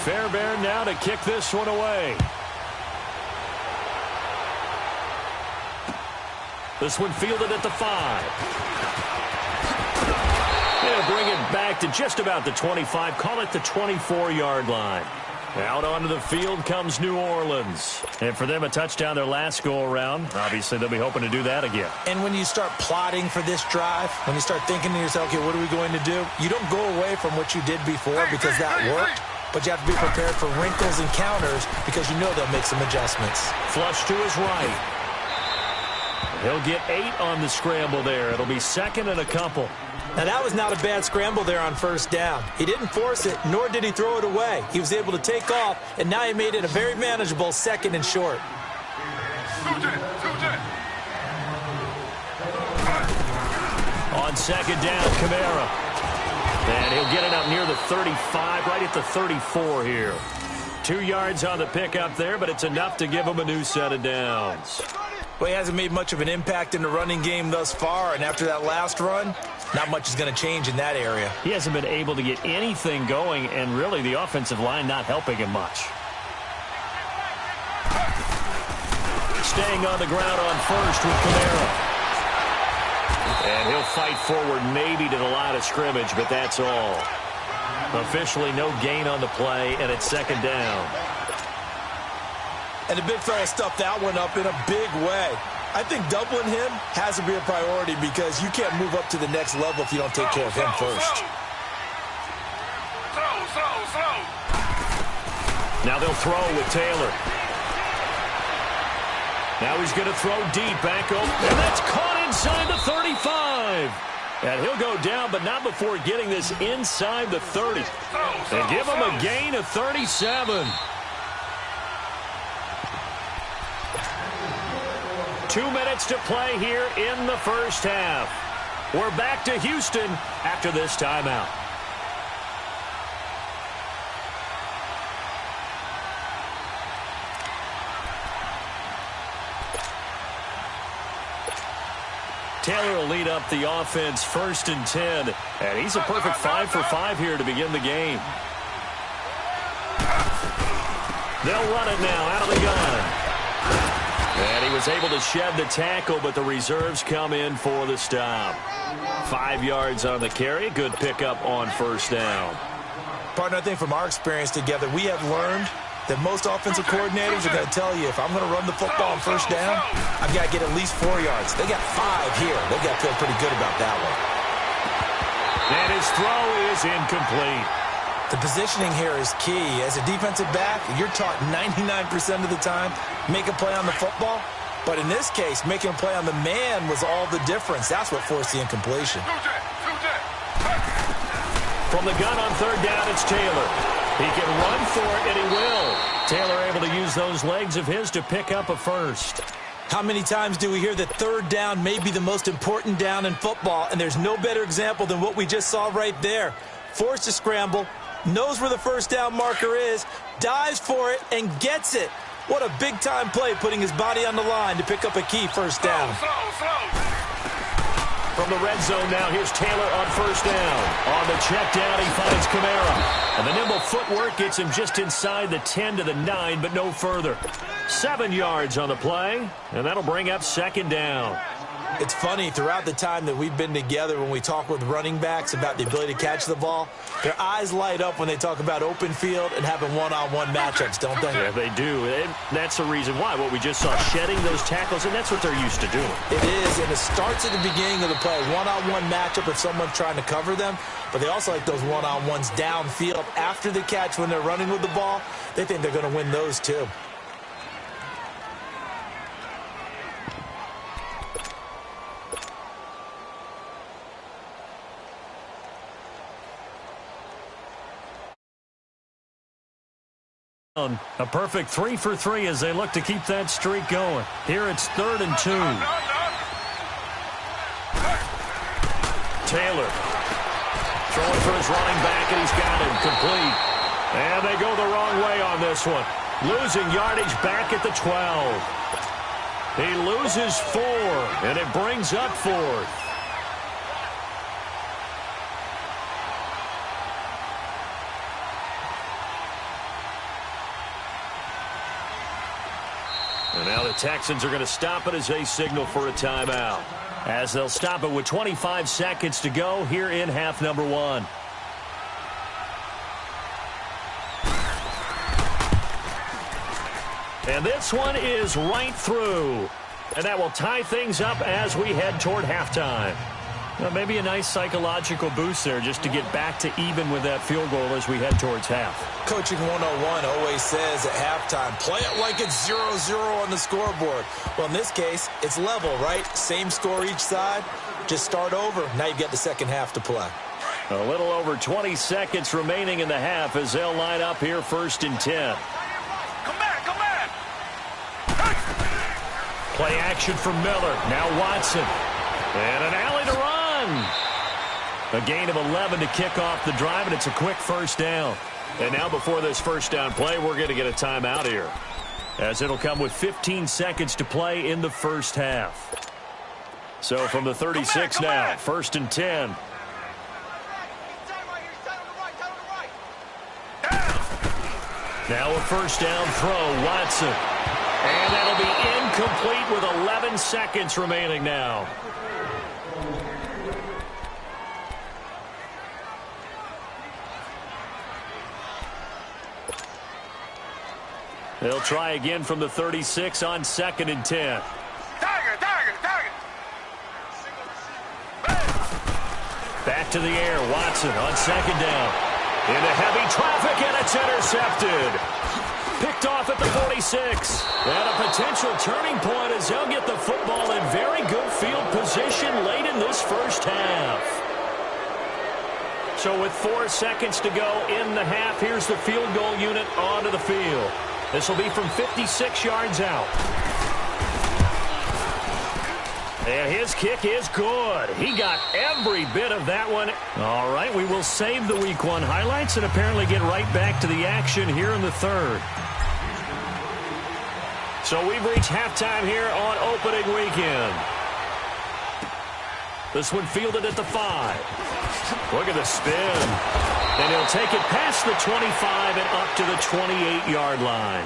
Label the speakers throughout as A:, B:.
A: Fairbairn now to kick this one away. This one fielded at the 5. They'll bring it back to just about the 25. Call it the 24-yard line. Out onto the field comes New Orleans. And for them, a touchdown their last go-around. Obviously, they'll be hoping to do that again.
B: And when you start plotting for this drive, when you start thinking to yourself, okay, what are we going to do? You don't go away from what you did before because that worked. But you have to be prepared for wrinkles and counters because you know they'll make some adjustments.
A: Flush to his right. He'll get 8 on the scramble there. It'll be second and a couple.
B: Now, that was not a bad scramble there on first down. He didn't force it, nor did he throw it away. He was able to take off, and now he made it a very manageable second and short.
A: On second down, Kamara. And he'll get it up near the 35, right at the 34 here. 2 yards on the pickup there, but it's enough to give him a new set of downs.
B: Well, he hasn't made much of an impact in the running game thus far, and after that last run, not much is going to change in that area.
A: He hasn't been able to get anything going, and really the offensive line not helping him much. Staying on the ground on first with Kamara. And he'll fight forward maybe to the line of scrimmage, but that's all. Officially no gain on the play, and it's second down.
B: And the big fella stuffed that one up in a big way. I think doubling him has to be a priority because you can't move up to the next level if you don't take care of him first.
A: Now they'll throw with Taylor. Now he's going to throw deep back over. And that's caught inside the 35. And he'll go down, but not before getting this inside the 30. They give him a gain of 37. 2 minutes to play here in the first half. We're back to Houston after this timeout. Taylor will lead up the offense 1st and 10. And he's a perfect 5 for 5 here to begin the game. They'll run it now out of the gun. And he was able to shed the tackle, but the reserves come in for the stop. 5 yards on the carry. Good pickup on first down.
B: Partner, I think from our experience together, we have learned that most offensive coordinators are going to tell you, if I'm going to run the football on first down, I've got to get at least 4 yards. They got 5 here. They've got to feel pretty good about that one.
A: And his throw is incomplete.
B: The positioning here is key. As a defensive back, you're taught 99% of the time, make a play on the football. But in this case, making a play on the man was all the difference. That's what forced the incompletion.
A: From the gun on third down, it's Taylor. He can run for it, and he will. Taylor able to use those legs of his to pick up a first.
B: How many times do we hear that third down may be the most important down in football, and there's no better example than what we just saw right there. Forced to scramble, knows where the first down marker is, dives for it, and gets it. What a big-time play, putting his body on the line to pick up a key first down.
A: From the red zone now, here's Taylor on first down. On the check down, he finds Kamara. And the nimble footwork gets him just inside the 10 to the 9, but no further. 7 yards on the play, and that'll bring up second down.
B: It's funny, throughout the time that we've been together, when we talk with running backs about the ability to catch the ball, their eyes light up when they talk about open field and having one-on-one matchups, don't they?
A: Yeah, they do. And that's the reason why. What we just saw, shedding those tackles, and that's what they're used to doing.
B: It is, and it starts at the beginning of the play. One-on-one matchup if someone's trying to cover them, but they also like those one-on-ones downfield after the catch when they're running with the ball. They think they're going to win those too.
A: A perfect 3 for 3 as they look to keep that streak going. Here it's 3rd and 2. Taylor throwing for his running back, and he's got him complete. And they go the wrong way on this one. Losing yardage back at the 12. He loses 4, and it brings up 4th. And now the Texans are going to stop it as they signal for a timeout. As they'll stop it with 25 seconds to go here in half number 1. And this one is right through. And that will tie things up as we head toward halftime. Well, maybe a nice psychological boost there just to get back to even with that field goal as we head towards half.
B: Coaching 101 always says at halftime, play it like it's 0-0 on the scoreboard. Well, in this case, it's level, right? Same score each side. Just start over. Now you've got the second half to play.
A: A little over 20 seconds remaining in the half as they'll line up here 1st and 10.
C: Come back, come back.
A: Play action from Miller. Now Watson. And an alley to run. A gain of 11 to kick off the drive, and it's a quick first down. And now before this first down play, we're going to get a timeout here, as it'll come with 15 seconds to play in the first half. So from the 36 now, 1st and 10. Now a first down throw, Watson. And that'll be incomplete with 11 seconds remaining now. They'll try again from the 36 on 2nd and 10.
C: Target.
A: Back to the air, Watson on 2nd down. Into heavy traffic, and it's intercepted. Picked off at the 46. And a potential turning point as they'll get the football in very good field position late in this first half. So with 4 seconds to go in the half, here's the field goal unit onto the field. This will be from 56 yards out. And his kick is good. He got every bit of that one. All right, we will save the Week 1 highlights and apparently get right back to the action here in the 3rd. So we've reached halftime here on opening weekend. This one fielded at the 5. Look at the spin. And he'll take it past the 25 and up to the 28-yard line.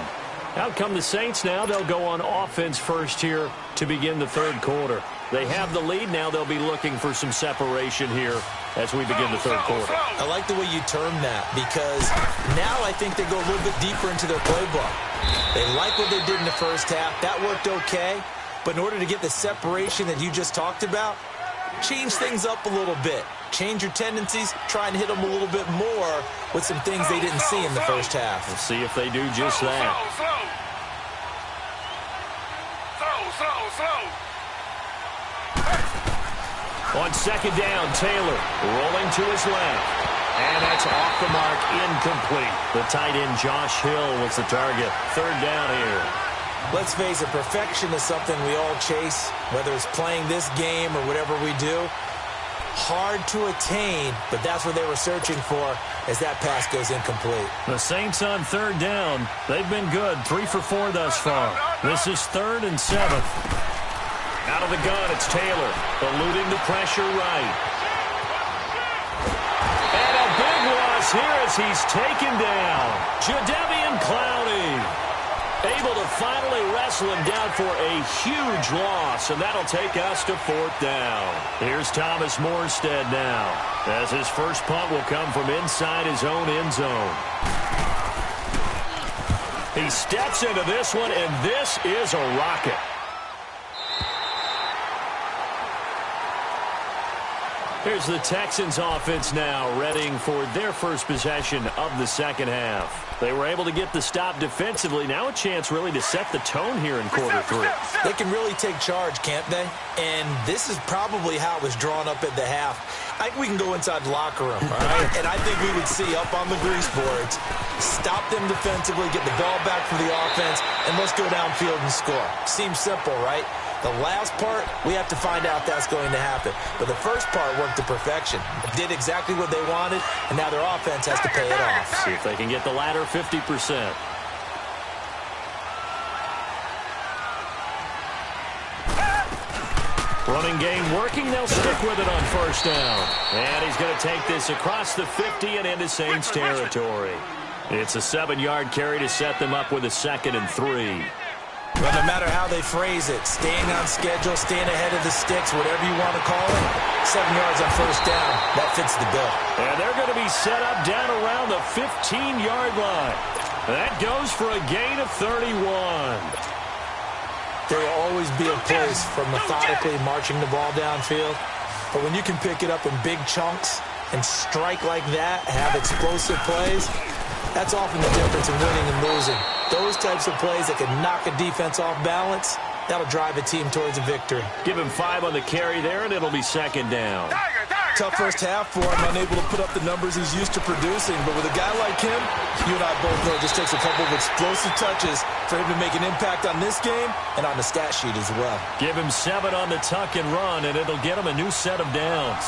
A: Out come the Saints now. They'll go on offense first here to begin the 3rd quarter. They have the lead. Now they'll be looking for some separation here as we begin the 3rd quarter.
B: I like the way you term that, because now I think they go a little bit deeper into their playbook. They like what they did in the first half. That worked okay. But in order to get the separation that you just talked about, change things up a little bit. Change your tendencies, try and hit them a little bit more with some things they didn't see in the first half.
A: We'll see if they do just that.
C: Slow.
A: On 2nd down, Taylor rolling to his left. And that's off the mark, incomplete. The tight end, Josh Hill, was the target. 3rd down here.
B: Let's face it, perfection is something we all chase, whether it's playing this game or whatever we do. Hard to attain, but that's what they were searching for as that pass goes incomplete.
A: The Saints on 3rd down. They've been good, 3 for 4 thus far. This is 3rd and 7. Out of the gun, it's Taylor, eluding the pressure right. And a big loss here as he's taken down. Jadeveon Clowney able to finally wrestle him down for a huge loss, and that'll take us to 4th down. Here's Thomas Morstead now, as his first punt will come from inside his own end zone. He steps into this one, and this is a rocket. Here's the Texans offense now, readying for their first possession of the second half. They were able to get the stop defensively. Now a chance really to set the tone here in quarter 3.
B: They can really take charge, can't they? And this is probably how it was drawn up at the half. I think we can go inside the locker room, all right? And I think we would see up on the grease boards, stop them defensively, get the ball back for the offense, and let's go downfield and score. Seems simple, right? The last part, we have to find out that's going to happen. But the first part worked to perfection. Did exactly what they wanted, and now their offense has to pay it off.
A: See if they can get the latter 50%. Running game working. They'll stick with it on 1st down. And he's going to take this across the 50 and into Saints territory. It's a 7-yard carry to set them up with a 2nd and 3.
B: Well, no matter how they phrase it, staying on schedule, staying ahead of the sticks, whatever you want to call it, 7 yards on first down, that fits the bill.
A: And they're going to be set up down around the 15-yard line. That goes for a gain of 31.
B: There will always be a place for methodically marching the ball downfield, but when you can pick it up in big chunks and strike like that, have explosive plays, that's often the difference in winning and losing. Those types of plays that can knock a defense off balance, that'll drive a team towards a victory.
A: Give him 5 on the carry there, and it'll be second down.
B: Tough first half for him, unable to put up the numbers he's used to producing. But with a guy like him, you and I both know it just takes a couple of explosive touches for him to make an impact on this game and on the stat sheet as well.
A: Give him 7 on the tuck and run, and it'll get him a new set of downs.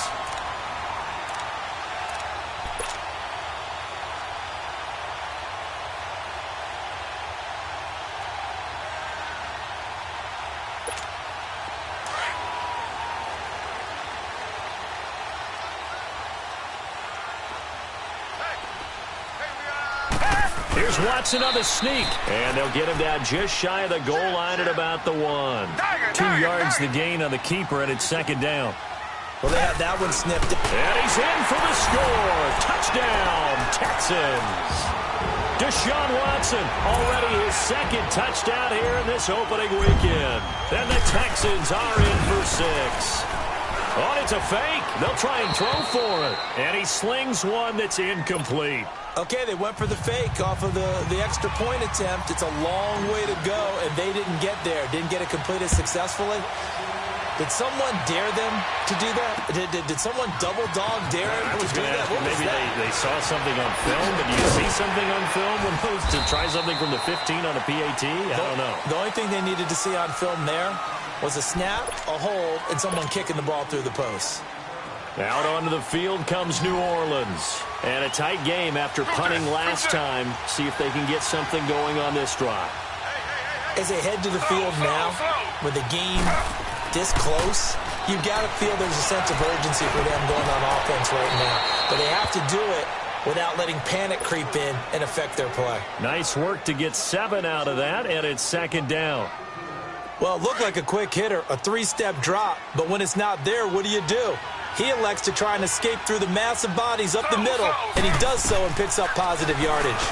A: Here's Watson on the sneak, and they'll get him down just shy of the goal line at about the 1. 2 yards the gain on the keeper, and it's second down.
B: Well, they had that one snipped.
A: And he's in for the score. Touchdown, Texans. Deshaun Watson, already his second touchdown here in this opening weekend. And the Texans are in for 6. Oh, it's a fake. They'll try and throw for it. And he slings one that's incomplete.
B: Okay, they went for the fake off of the extra point attempt. It's a long way to go, and they didn't get there. Didn't get it completed successfully. Did someone dare them to do that? Did someone double dog dare him to do that?
A: Maybe they saw something on film. Did you see something on film when those to try something from the 15 on a PAT? I don't know.
B: The only thing they needed to see on film there was a snap, a hold, and someone kicking the ball through the post.
A: Out onto the field comes New Orleans. And a tight game after punting last time. See if they can get something going on this drive.
B: As they head to the field now, with the game this close, you've got to feel there's a sense of urgency for them going on offense right now. But they have to do it without letting panic creep in and affect their play.
A: Nice work to get 7 out of that, and it's second down.
B: Well, it looked like a quick hitter, a 3-step drop. But when it's not there, what do? He elects to try and escape through the massive bodies up the middle, and he does so and picks up positive yardage.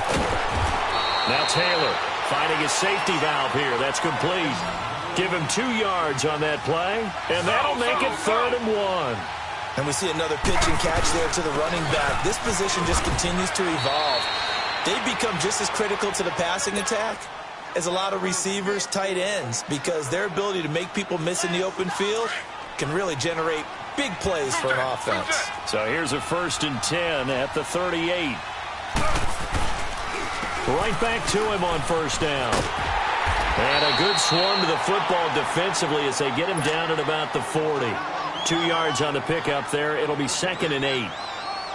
A: Now Taylor finding his safety valve here. That's complete. Give him 2 yards on that play, and that'll make it 3rd and 1.
B: And we see another pitch and catch there to the running back. This position just continues to evolve. They've become just as critical to the passing attack as a lot of receivers, tight ends, because their ability to make people miss in the open field can really generate big plays for an offense.
A: So here's a 1st and 10 at the 38. Right back to him on first down. And a good swarm to the football defensively as they get him down at about the 40. 2 yards on the pickup there. It'll be 2nd and 8.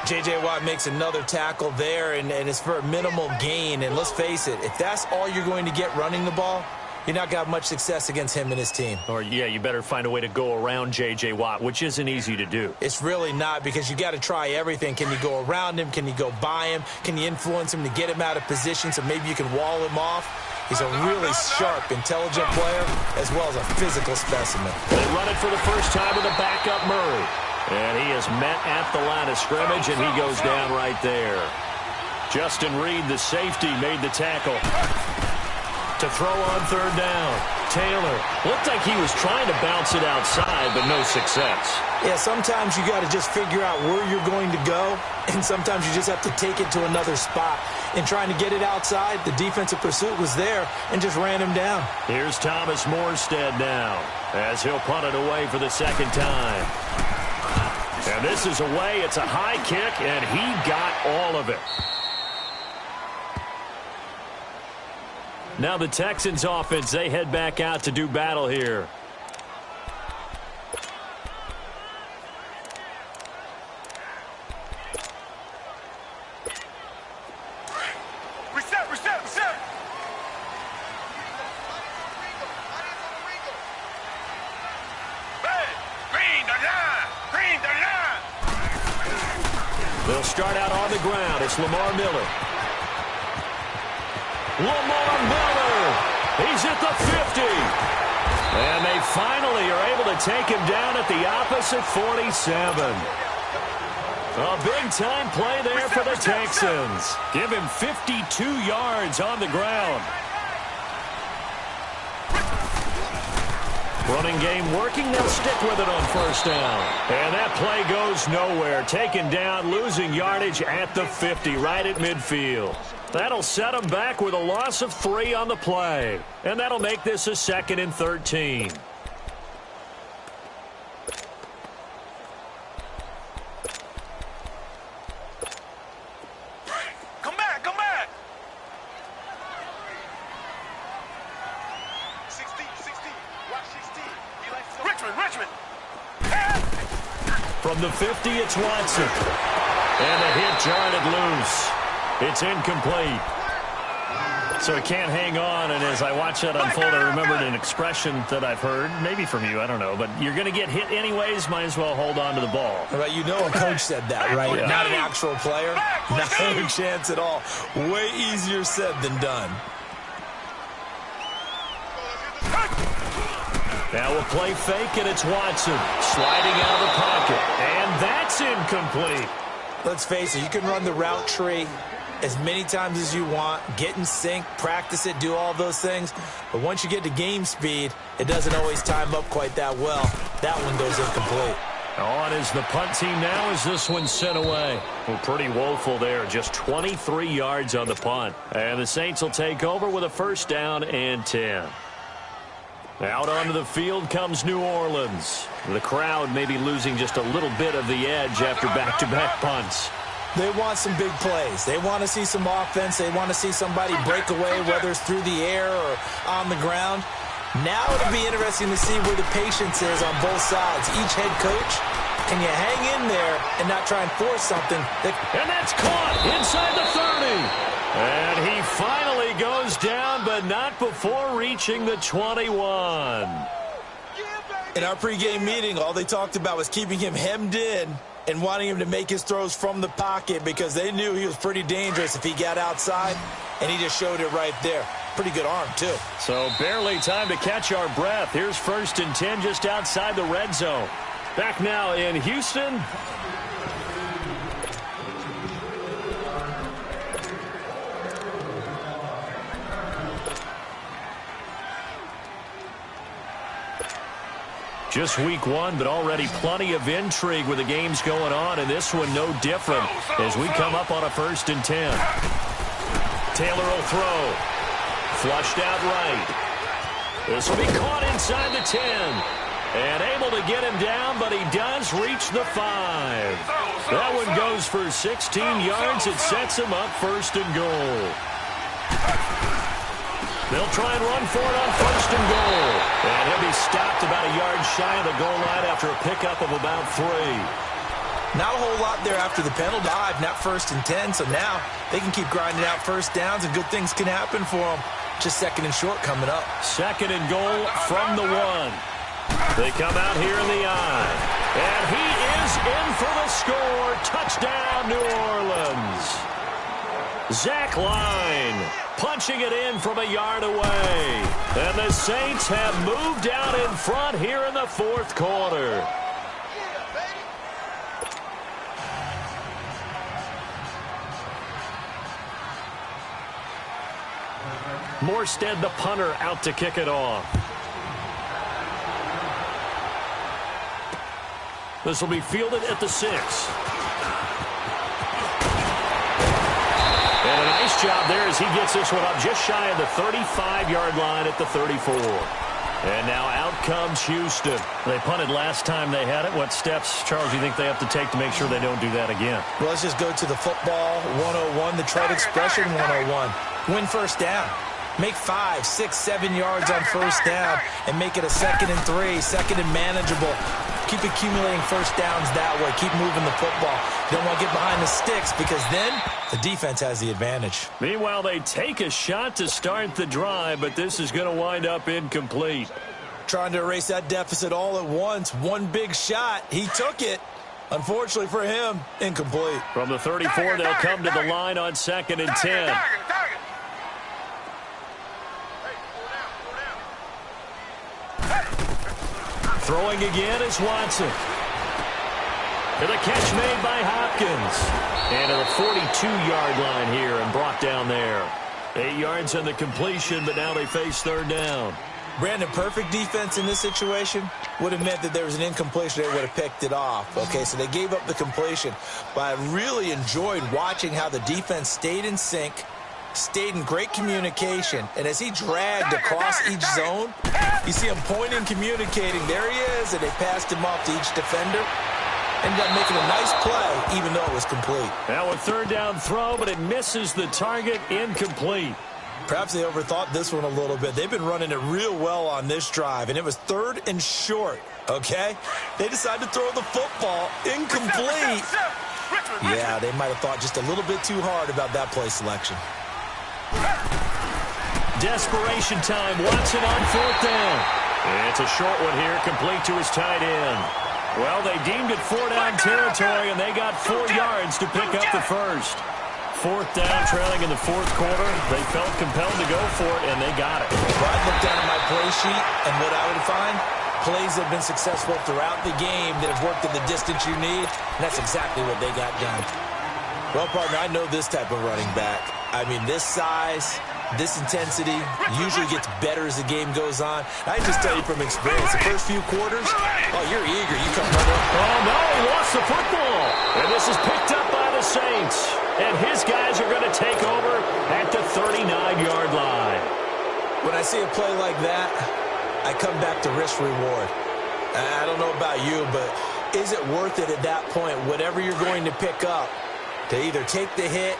B: J.J. Watt makes another tackle there, and it's for a minimal gain. And let's face it, if that's all you're going to get running the ball, you're not got much success against him and his team.
A: Or, yeah, you better find a way to go around J.J. Watt, which isn't easy to do.
B: It's really not, because you got to try everything. Can you go around him? Can you go by him? Can you influence him to get him out of position so maybe you can wall him off? He's a really sharp, intelligent player, as well as a physical specimen.
A: They run it for the first time with a backup Murray. And he is met at the line of scrimmage, and he goes down right there. Justin Reed, the safety, made the tackle. To throw on 3rd down. Taylor looked like he was trying to bounce it outside, but no success.
B: Yeah, sometimes you got to just figure out where you're going to go, and sometimes you just have to take it to another spot. In trying to get it outside, the defensive pursuit was there and just ran him down.
A: Here's Thomas Morstead now as he'll punt it away for the 2nd time. And this is away. It's a high kick, and he got all of it. Now the Texans offense, they head back out to do battle here.
C: Reset. Green the line.
A: They'll start out on the ground. It's Lamar Miller. He's at the 50. And they finally are able to take him down at the opposite 47. A big-time play there for the Texans. Give him 52 yards on the ground. Running game working. They'll stick with it on first down. And that play goes nowhere. Taken down, losing yardage at the 50, right at midfield. That'll set them back with a loss of 3 on the play. And that'll make this a 2nd and 13.
C: Come back, come back. 16, 16. Watch 16. He likes to... Richmond.
A: From the 50, it's Watson. And the hit jarred it loose. It's incomplete. So it can't hang on, and as I watch that unfold, I remembered an expression that I've heard, maybe from you, I don't know, but you're going to get hit anyways, might as well hold on to the ball.
B: Right, you know a coach said that, right? Yeah. Not an actual player. Not a chance at all. Way easier said than done.
A: Now we'll play fake, and it's Watson sliding out of the pocket, and that's incomplete.
B: Let's face it, you can run the route tree as many times as you want, get in sync, practice it, do all those things. But once you get to game speed, it doesn't always time up quite that well. That one goes incomplete.
A: On is the punt team now as this one's sent away. Well, pretty woeful there. Just 23 yards on the punt. And the Saints will take over with a 1st down and 10. Out onto the field comes New Orleans. The crowd maybe losing just a little bit of the edge after back-to-back punts.
B: They want some big plays. They want to see some offense. They want to see somebody break away, whether it's through the air or on the ground. Now it'll be interesting to see where the patience is on both sides. Each head coach, can you hang in there and not try and force something?
A: And that's caught inside the 30. And he finally goes down, but not before reaching the 21.
B: In our pregame meeting, all they talked about was keeping him hemmed in and wanting him to make his throws from the pocket because they knew he was pretty dangerous if he got outside, and he just showed it right there. Pretty good arm, too.
A: So barely time to catch our breath. Here's 1st and 10 just outside the red zone. Back now in Houston. Just week 1, but already plenty of intrigue with the games going on, and this one no different as we come up on a 1st and 10. Taylor will throw. Flushed out right. This will be caught inside the 10. And able to get him down, but he does reach the 5. That one goes for 16 yards. It sets him up 1st and goal. They'll try and run for it on 1st and goal. And he'll be stopped about a yard shy of the goal line after a pickup of about 3.
B: Not a whole lot there after the penalty dive, not 1st and 10, so now they can keep grinding out 1st downs and good things can happen for them. Just 2nd and short coming up.
A: 2nd and goal from the 1. They come out here in the eye. And he is in for the score. Touchdown, New Orleans. Zach Line punching it in from a yard away. And the Saints have moved out in front here in the 4th quarter. Morstead, the punter, out to kick it off. This will be fielded at the 6. And a nice job there as he gets this one up just shy of the 35-yard line at the 34. And now out comes Houston. They punted last time they had it. What steps, Charles, do you think they have to take to make sure they don't do that again?
B: Well, let's just go to the football 101, the trade expression 101. Win 1st down. Make 5, 6, 7 yards on 1st down and make it a 2nd and 3, 2nd and manageable. Keep accumulating 1st downs that way. Keep moving the football. You don't want to get behind the sticks because then the defense has the advantage.
A: Meanwhile, they take a shot to start the drive, but this is going to wind up incomplete.
B: Trying to erase that deficit all at once. One big shot. He took it. Unfortunately for him, incomplete.
A: From the 34, they'll come to the line on 2nd and 10. Throwing again is Watson. And the catch made by Hopkins. And to the 42-yard line here and brought down there. 8 yards on the completion, but now they face third down.
B: Brandon, perfect defense in this situation would have meant that there was an incompletion. They would have picked it off. Okay, so they gave up the completion. But I really enjoyed watching how the defense stayed in sync, stayed in great communication, and as he dragged across each zone, you see him pointing, communicating. There he is, and they passed him off to each defender. Ended up making a nice play, even though it was complete.
A: Now a third down throw, but it misses the target, incomplete.
B: Perhaps they overthought this one a little bit. They've been running it real well on this drive, and it was 3rd and short, okay? They decided to throw the football incomplete. Yeah, they might have thought just a little bit too hard about that play selection.
A: Desperation time. Watson on 4th down. It's a short one here, complete to his tight end. Well, they deemed it 4-down territory, and they got 4 yards to pick up the first. 4th down, trailing in the 4th quarter. They felt compelled to go for it, and they got it.
B: Well, I'd look down at my play sheet, and what I would find, plays that have been successful throughout the game that have worked in the distance you need, and that's exactly what they got done. Well, partner, I know this type of running back. I mean, this size, this intensity usually gets better as the game goes on. I just tell you from experience, the first few quarters, oh, you're eager. You come running.
A: Oh, no, he lost the football. And this is picked up by the Saints. And his guys are going to take over at the 39-yard line.
B: When I see a play like that, I come back to risk-reward. I don't know about you, but is it worth it at that point, whatever you're going to pick up, to either take the hit,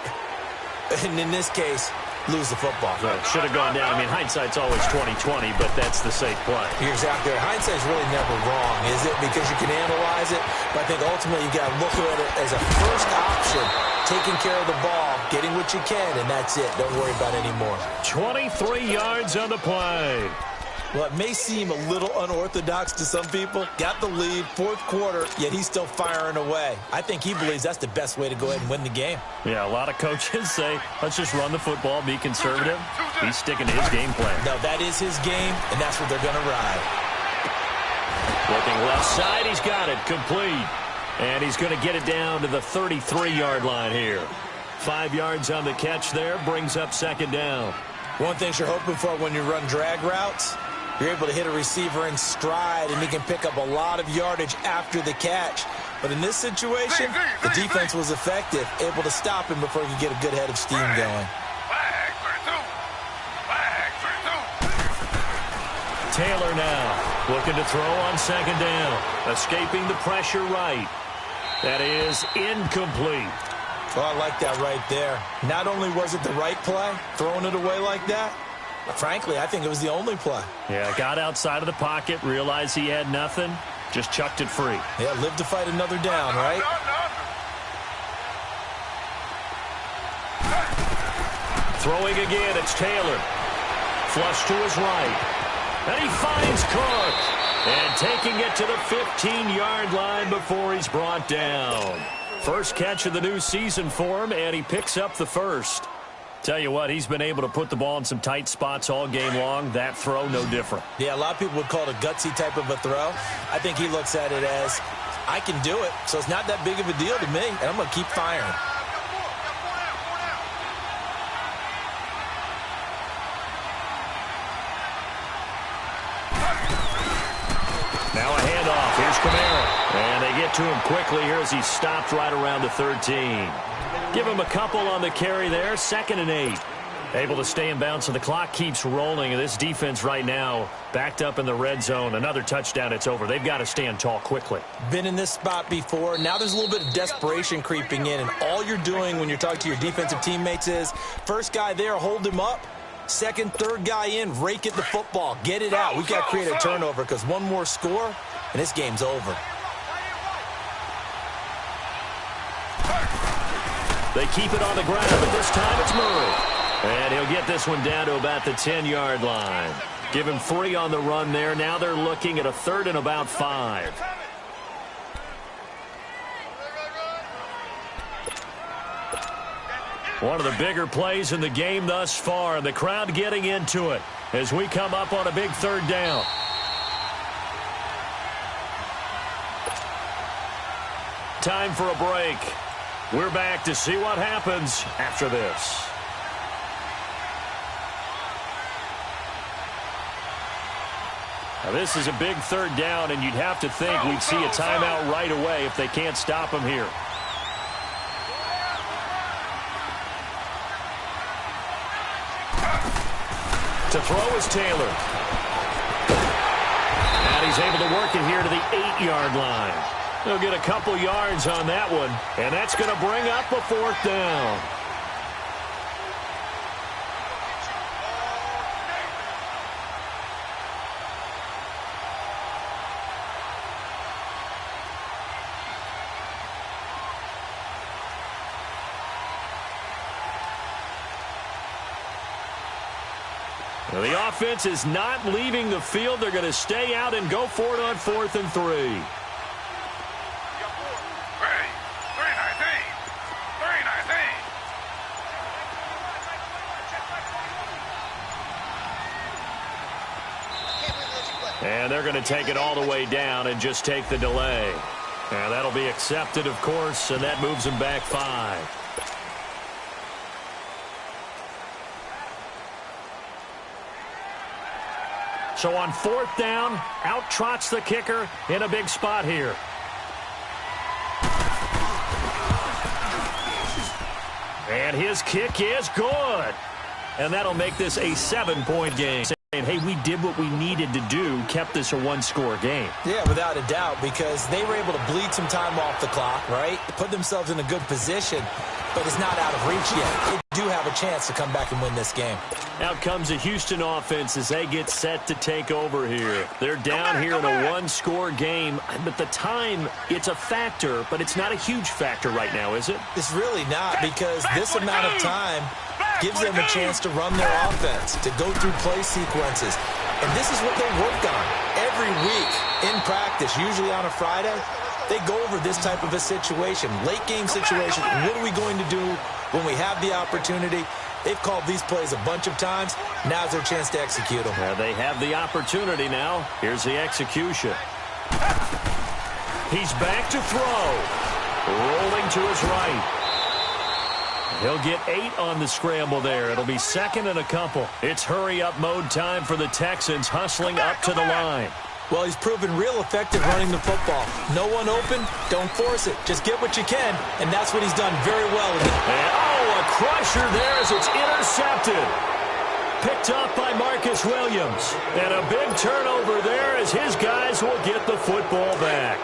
B: and in this case, lose the football?
A: Right. Should have gone down. I mean, hindsight's always 20/20, but that's the safe play.
B: You're exactly right. Hindsight's really never wrong, is it? Because you can analyze it, but I think ultimately you got to look at it as a first option, taking care of the ball, getting what you can, and that's it. Don't worry about it anymore.
A: 23 yards on the play.
B: Well, it may seem a little unorthodox to some people. Got the lead, 4th quarter, yet he's still firing away. I think he believes that's the best way to go ahead and win the game.
A: Yeah, a lot of coaches say, let's just run the football, be conservative. He's sticking to his game plan.
B: No, that is his game, and that's what they're going to ride.
A: Looking left side, he's got it, complete. And he's going to get it down to the 33-yard line here. 5 yards on the catch there, brings up 2nd down.
B: One thing you're hoping for when you run drag routes, you're able to hit a receiver in stride, and he can pick up a lot of yardage after the catch. But in this situation, the defense was effective, able to stop him before he could get a good head of steam going.
A: Taylor now looking to throw on 2nd down. Escaping the pressure right. That is incomplete.
B: Oh, I like that right there. Not only was it the right play, throwing it away like that, but frankly, I think it was the only play.
A: Yeah, got outside of the pocket, realized he had nothing, just chucked it free.
B: Yeah, live to fight another down, right?
A: Throwing again, it's Taylor. Flush to his right. And he finds Cook. And taking it to the 15-yard line before he's brought down. First catch of the new season for him, and he picks up the first. Tell you what, he's been able to put the ball in some tight spots all game long. That throw, no different.
B: Yeah, a lot of people would call it a gutsy type of a throw. I think he looks at it as, I can do it, so it's not that big of a deal to me, and I'm going to keep firing.
A: Now a handoff. Here's Kamara. And they get to him quickly here as he stopped right around the 13. Give him a couple on the carry there. 2nd and 8. Able to stay in bounds, so the clock keeps rolling. And this defense right now backed up in the red zone. Another touchdown, it's over. They've got to stand tall quickly.
B: Been in this spot before. Now there's a little bit of desperation creeping in. And all you're doing when you're talking to your defensive teammates is, first guy there, hold him up. 2nd, 3rd guy in, rake at the football. Get it out. We've got to create a turnover because one more score, and this game's over.
A: They keep it on the ground, but this time it's Murray. And he'll get this one down to about the 10-yard line. Give him 3 on the run there. Now they're looking at a 3rd and about 5. One of the bigger plays in the game thus far, and the crowd getting into it as we come up on a big 3rd down. Time for a break. We're back to see what happens after this. Now this is a big third down, and you'd have to think we'd see a timeout right away if they can't stop him here. To throw is Taylor. And he's able to work it here to the 8-yard line. He'll get a couple yards on that one, and that's going to bring up a fourth down. Well, the offense is not leaving the field. They're going to stay out and go for it on 4th and 3.
C: Very nice thing. Very nice thing.
A: And they're going to take it all the way down and just take the delay. And that'll be accepted, of course, and that moves them back 5. So on 4th down, out trots the kicker in a big spot here. And his kick is good. And that'll make this a 7-point game. And hey, we did what we needed to do, kept this a 1-score game.
B: Yeah, without a doubt, because they were able to bleed some time off the clock, right? Put themselves in a good position, but it's not out of reach yet. They do have a chance to come back and win this game.
A: Out comes the Houston offense as they get set to take over here. They're down here in a 1-score game, but the time, it's a factor, but it's not a huge factor right now, is it?
B: It's really not, because this amount of time gives them a chance to run their offense, to go through play sequences. And this is what they work on every week in practice, usually on a Friday. They go over this type of a situation, late game situation. What are we going to do when we have the opportunity? They've called these plays a bunch of times. Now's their chance to execute them.
A: Yeah, they have the opportunity now. Here's the execution. He's back to throw. Rolling to his right. He'll get 8 on the scramble there. It'll be 2nd and a couple. It's hurry-up mode time for the Texans, hustling up to the line.
B: Well, he's proven real effective running the football. No one open, don't force it. Just get what you can, and that's what he's done very well.
A: And, a crusher there as it's intercepted. Picked up by Marcus Williams. And a big turnover there as his guys will get the football back.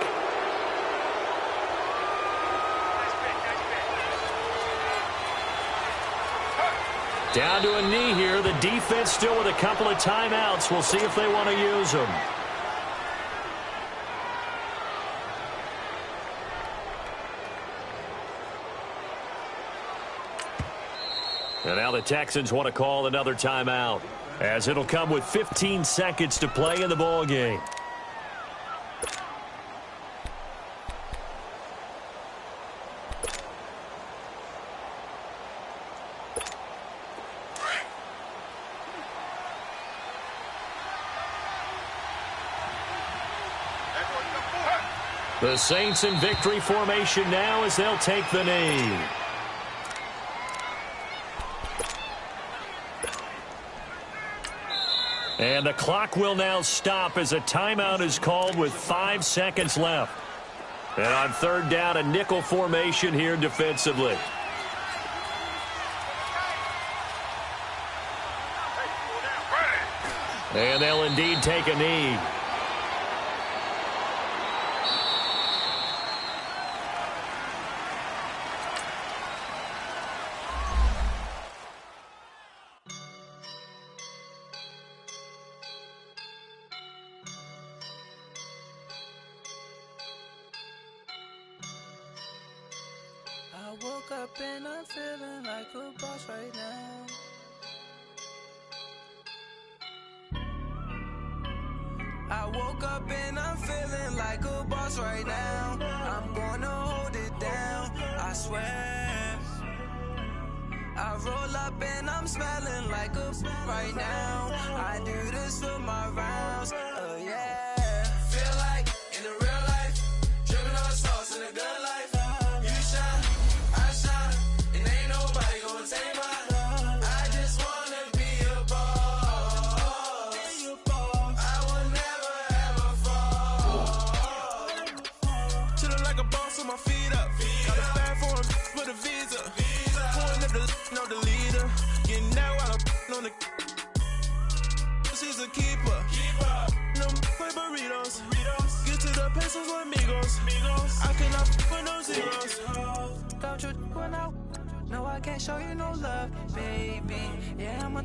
A: Down to a knee here. The defense still with a couple of timeouts. We'll see if they want to use them. And now the Texans want to call another timeout, as it'll come with 15 seconds to play in the ball game. The Saints in victory formation now as they'll take the knee. And the clock will now stop as a timeout is called with 5 seconds left. And on 3rd down, a nickel formation here defensively. And they'll indeed take a knee.
D: I woke up and I'm feeling like a boss right now. I woke up and I'm feeling like a boss right now. I'm gonna hold it down, I swear. I roll up and I'm smelling like a right now. I do this for my rounds, oh yeah. Feel like in the real life, dripping on sauce in a good life. on the. She's a keeper. No play burritos. Get to the pesos with amigos. I cannot with no zeros. Don't you run out? No, I can't show you no love, baby. Yeah, I'm a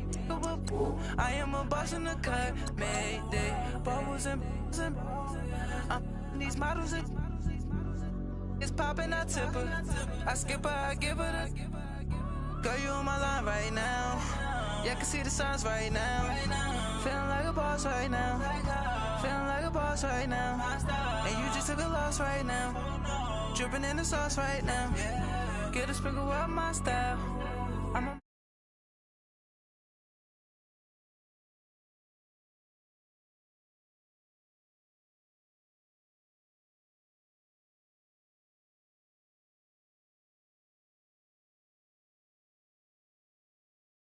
D: I am a boss in the cut, Mayday. Bubbles and these models and it's popping, I tip her. I skip her, I give her the. Girl, you on my line right now. Yeah, I can see the signs right now. Feeling like a boss right now. Feeling like a boss right now. And you just took a loss right now. Dripping in the sauce right now. Get a sprinkle of my style. I'm a